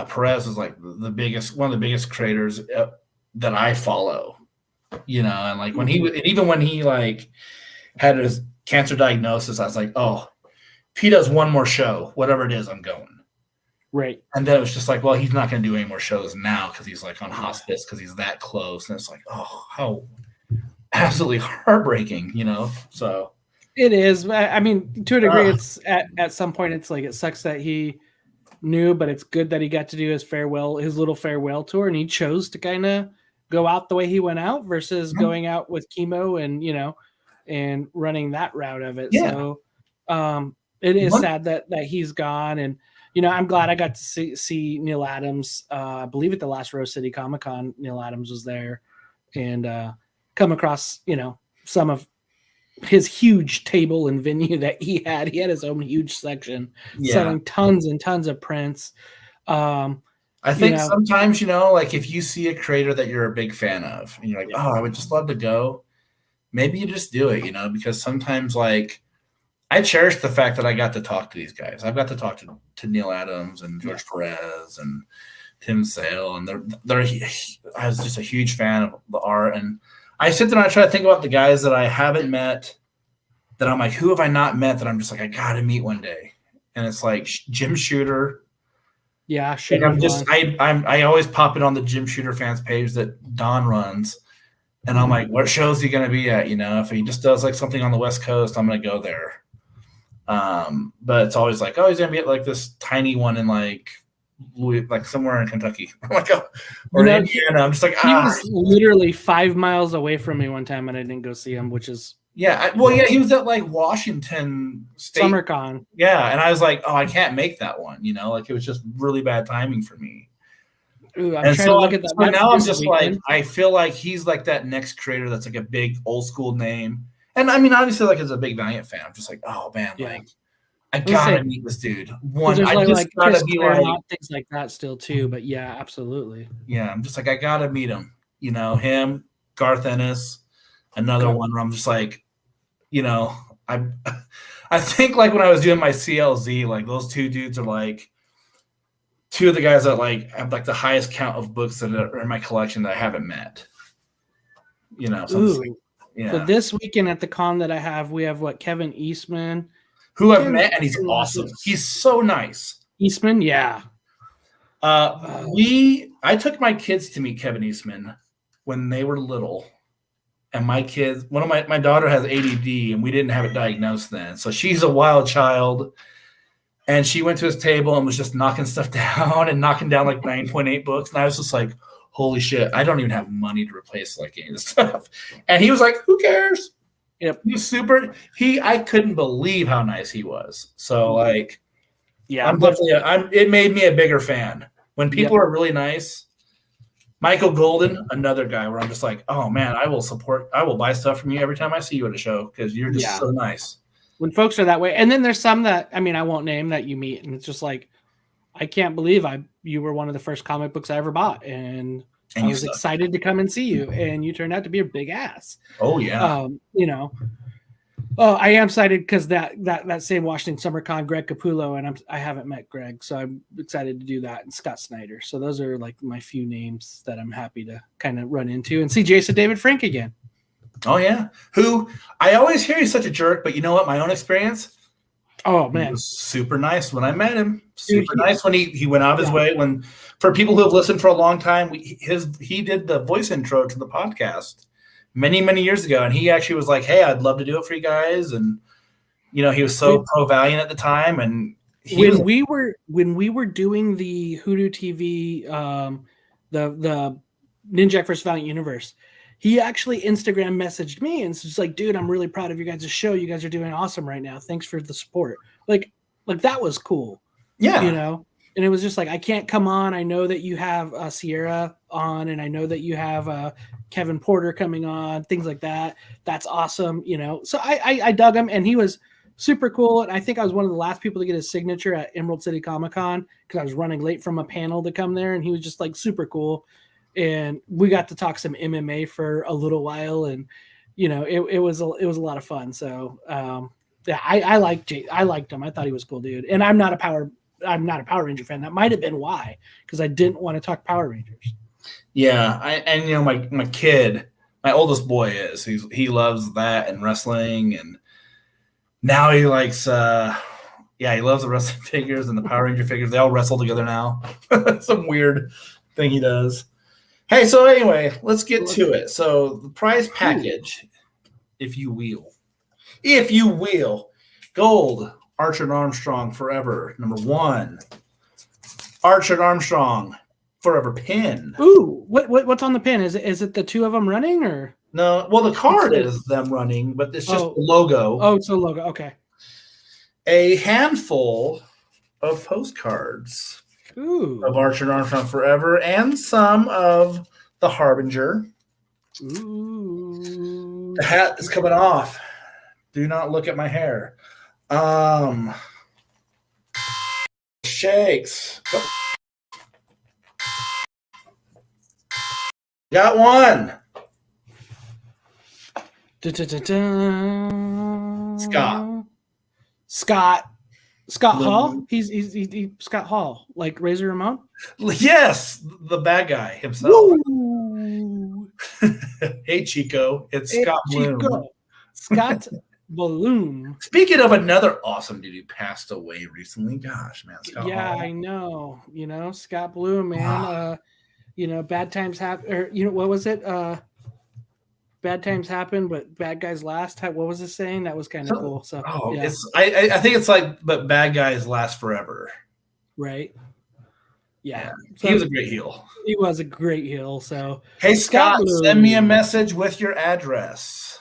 Perez is like one of the biggest creators that I follow, and like when he like had his cancer diagnosis, I was like, oh, if he does one more show, whatever it is, I'm going. Right. And then it was just like, well, he's not going to do any more shows now because he's like on hospice because he's that close. And it's like, oh, how absolutely heartbreaking, so. It is. I mean, to a degree, it's at some point, it's like, it sucks that he knew, but it's good that he got to do his little farewell tour, and he chose to kind of go out the way he went out versus going out with chemo and, and running that route of it. Yeah. So it is sad that he's gone. And, I'm glad I got to see Neil Adams. I believe at the last Rose City Comic-Con, Neil Adams was there, and come across, some of his huge table and venue that he had. He had his own huge section selling tons and tons of prints. I think sometimes, like if you see a creator that you're a big fan of and you're like, oh, I would just love to go, maybe you just do it, because sometimes like I cherish the fact that I got to talk to these guys. I've got to talk to Neil Adams and George Perez and Tim Sale, and I was just a huge fan of the art. And I sit there and I try to think about the guys that I haven't met that I'm like, who have I not met that I'm just like, I got to meet one day. And it's like Jim Shooter. Yeah, like I always pop it on the Jim Shooter fans page that Don runs. And I'm like, what show is he going to be at? If he just does like something on the West Coast, I'm going to go there. But it's always like, oh, he's going to be at like this tiny one in like somewhere in Kentucky. Or Indiana. I'm just like, he was literally 5 miles away from me one time and I didn't go see him, which is. Yeah. He was at like Washington State. SummerCon. Yeah. And I was like, oh, I can't make that one. Like it was just really bad timing for me. Ooh, I'm trying to look at that. So now I'm just like, I feel like he's like that next creator that's like a big old school name. And I mean, obviously, like as a big Valiant fan, I'm just like, oh man, like I gotta meet this dude. I just gotta be like things like that still too. But yeah, absolutely. Yeah, I'm just like I gotta meet him. Him, Garth Ennis, another one where I'm just like, I think like when I was doing my CLZ, like those two dudes are like two of the guys that like have like the highest count of books that are in my collection that I haven't met. So this weekend at the con that I have, we have Kevin Eastman, who I've met, and he's awesome. He's so nice. Eastman, yeah. I took my kids to meet Kevin Eastman when they were little, and my kids, my daughter has ADD, and we didn't have it diagnosed then, so she's a wild child. And she went to his table and was just knocking stuff down and knocking down like 9.8 books, and I was just like, holy shit, I don't even have money to replace like any of this stuff. And he was like, who cares? Yep. He was I couldn't believe how nice he was. So like, yeah, it made me a bigger fan. When people are really nice. Michael Golden, another guy where I'm just like, oh man, I will buy stuff from you every time I see you at a show because you're just so nice. When folks are that way. And then there's some that, I won't name, that you meet and it's just like, I can't believe you were one of the first comic books I ever bought, and I was excited to come and see you, and you turned out to be a big ass. Oh yeah. I am excited because that same Washington SummerCon, Greg Capullo, and I haven't met Greg, so I'm excited to do that, and Scott Snyder. So those are like my few names that I'm happy to kind of run into and see Jason David Frank again. Oh yeah, who I always hear he's such a jerk, but you know what? My own experience. Oh man, he was super nice when I met him. Super nice when he went out of his way. When for people who have listened for a long time, he did the voice intro to the podcast many years ago, and he actually was like, "Hey, I'd love to do it for you guys." And he was so pro Valiant at the time. And when we were doing the Hoodoo TV, the Ninjak vs. Valiant universe, he actually Instagram messaged me and was like, dude, I'm really proud of you guys' show. You guys are doing awesome right now. Thanks for the support. Like that was cool. Yeah. And it was just like, I can't come on. I know that you have Sierra on, and I know that you have Kevin Porter coming on, things like that. That's awesome. So I dug him, and he was super cool. And I think I was one of the last people to get his signature at Emerald City Comic-Con because I was running late from a panel to come there, and he was just like super cool. And we got to talk some MMA for a little while, and it was a lot of fun. So I liked him. I thought he was a cool dude. And I'm not a Power Ranger fan. That might have been why, because I didn't want to talk Power Rangers. Yeah, my kid, my oldest boy he loves that and wrestling, and now he likes he loves the wrestling figures and the Power Ranger figures. They all wrestle together now. Some weird thing he does. Hey, so anyway, let's get to it. So the prize package, if you will, gold, Archer and Armstrong forever, number 1. Archer and Armstrong, forever pin. Ooh, what's on the pin? Is it the two of them running or? No, well, the card is them running, but it's just the logo. Oh, it's a logo. Okay. A handful of postcards of Archer and Armstrong Forever, and some of the Harbinger. Ooh. The hat is coming off. Do not look at my hair. Shakes. Oh. Got one. Scott Hall. He's Scott Hall, like Razor Ramon. Yes, the bad guy himself. Hey Chico, it's Scott Bloom. Scott Bloom. Speaking of another awesome dude who passed away recently, gosh, man, Scott Hall. I know. Scott Bloom, man. Bad times happen. Or what was it? Bad times happen, but bad guys last. What was the saying? That was kind of cool. So, yeah. I think it's like, but bad guys last forever. Right. Yeah. So, he was a great heel. He was a great heel. So, hey, Scott, send me a message with your address.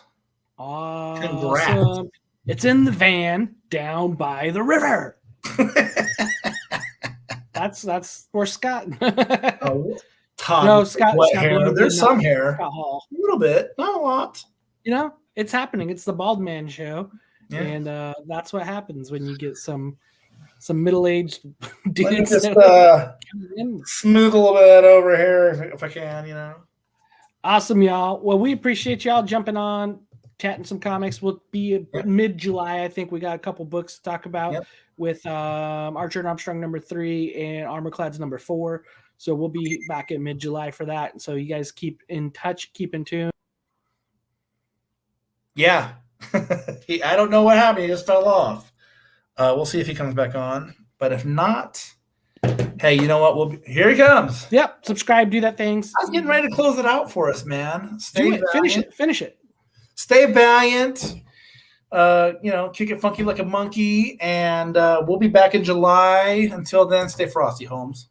Awesome. Congrats. It's in the van down by the river. That's where Scott. Ton. No, Scott. Hair. There's some hair. Scott Hall. A little bit, not a lot. It's happening. It's the Bald Man Show, yeah. And that's what happens when you get some middle-aged dudes. Just smooth a little bit over here if I can. Awesome, y'all. Well, we appreciate y'all jumping on, chatting some comics. We'll be mid-July. I think we got a couple books to talk about with Archer and Armstrong #3 and Armorclads #4. So we'll be back in mid-July for that. So you guys keep in touch, keep in tune. Yeah. I don't know what happened. He just fell off. We'll see if he comes back on. But if not, hey, you know what? Here he comes. Yep. Subscribe, do that things. I was getting ready to close it out for us, man. Do it. Finish it. Stay valiant. Kick it funky like a monkey. And we'll be back in July. Until then, stay frosty, Holmes.